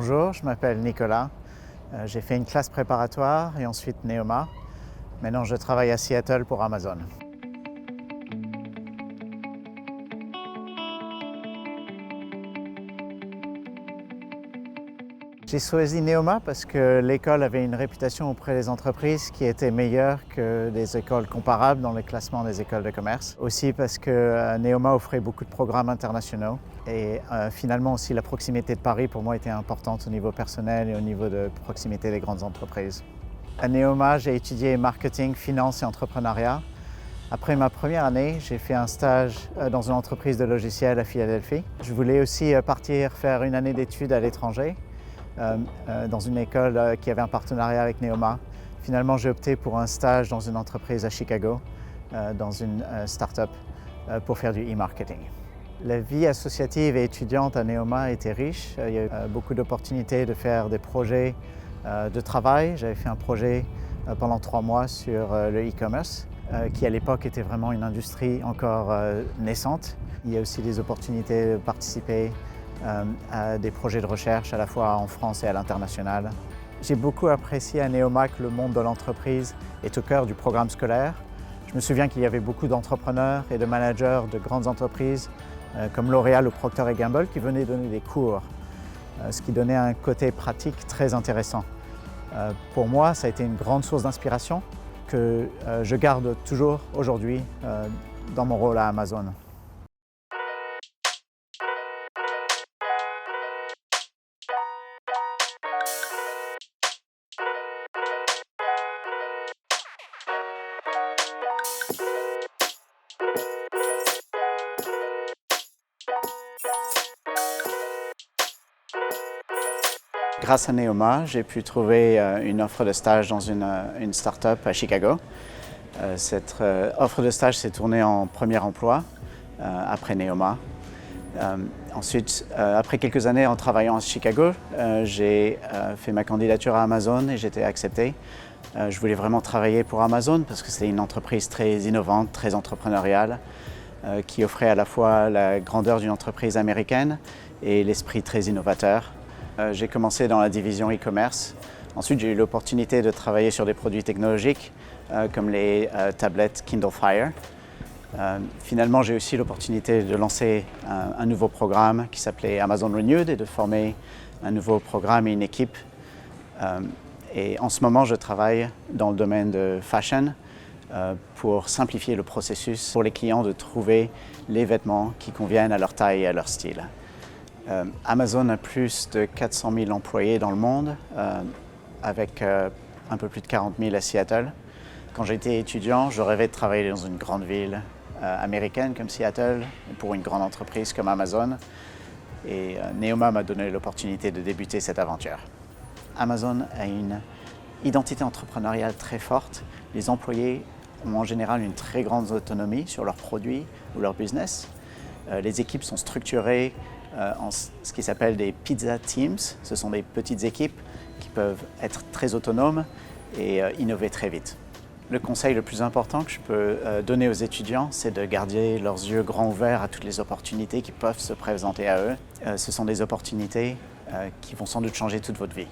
Bonjour, je m'appelle Nicolas. J'ai fait une classe préparatoire et ensuite Neoma. Maintenant, je travaille à Seattle pour Amazon. J'ai choisi Neoma parce que l'école avait une réputation auprès des entreprises qui était meilleure que des écoles comparables dans le classement des écoles de commerce. Aussi parce que Neoma offrait beaucoup de programmes internationaux. Et finalement aussi la proximité de Paris pour moi était importante au niveau personnel et au niveau de proximité des grandes entreprises. À Neoma, j'ai étudié marketing, finance et entrepreneuriat. Après ma première année, j'ai fait un stage dans une entreprise de logiciels à Philadelphie. Je voulais aussi partir faire une année d'études à l'étranger. Dans une école qui avait un partenariat avec Neoma. Finalement, j'ai opté pour un stage dans une entreprise à Chicago, dans une start-up, pour faire du e-marketing. La vie associative et étudiante à Neoma était riche. Il y a eu beaucoup d'opportunités de faire des projets de travail. J'avais fait un projet pendant 3 mois sur le e-commerce, qui à l'époque était vraiment une industrie encore naissante. Il y a aussi des opportunités de participer à des projets de recherche à la fois en France et à l'international. J'ai beaucoup apprécié à Neoma que le monde de l'entreprise est au cœur du programme scolaire. Je me souviens qu'il y avait beaucoup d'entrepreneurs et de managers de grandes entreprises comme L'Oréal ou Procter & Gamble qui venaient donner des cours, ce qui donnait un côté pratique très intéressant. Pour moi, ça a été une grande source d'inspiration que je garde toujours aujourd'hui dans mon rôle à Amazon. Grâce à Neoma, j'ai pu trouver une offre de stage dans une start-up à Chicago. Cette offre de stage s'est tournée en premier emploi après Neoma. Ensuite, après quelques années en travaillant à Chicago, j'ai fait ma candidature à Amazon et j'ai été accepté. Je voulais vraiment travailler pour Amazon parce que c'est une entreprise très innovante, très entrepreneuriale, qui offrait à la fois la grandeur d'une entreprise américaine et l'esprit très innovateur. J'ai commencé dans la division e-commerce. Ensuite, j'ai eu l'opportunité de travailler sur des produits technologiques comme les tablettes Kindle Fire. Finalement, j'ai aussi l'opportunité de lancer un nouveau programme qui s'appelait Amazon Renewed et de former un nouveau programme et une équipe. Et en ce moment, je travaille dans le domaine de fashion pour simplifier le processus pour les clients de trouver les vêtements qui conviennent à leur taille et à leur style. Amazon a plus de 400 000 employés dans le monde, avec un peu plus de 40 000 à Seattle. Quand j'étais étudiant, je rêvais de travailler dans une grande ville américaine comme Seattle, pour une grande entreprise comme Amazon. Et Neoma m'a donné l'opportunité de débuter cette aventure. Amazon a une identité entrepreneuriale très forte. Les employés ont en général une très grande autonomie sur leurs produits ou leur business. Les équipes sont structurées en ce qui s'appelle des pizza teams. Ce sont des petites équipes qui peuvent être très autonomes et innover très vite. Le conseil le plus important que je peux donner aux étudiants, c'est de garder leurs yeux grands ouverts à toutes les opportunités qui peuvent se présenter à eux. Ce sont des opportunités qui vont sans doute changer toute votre vie.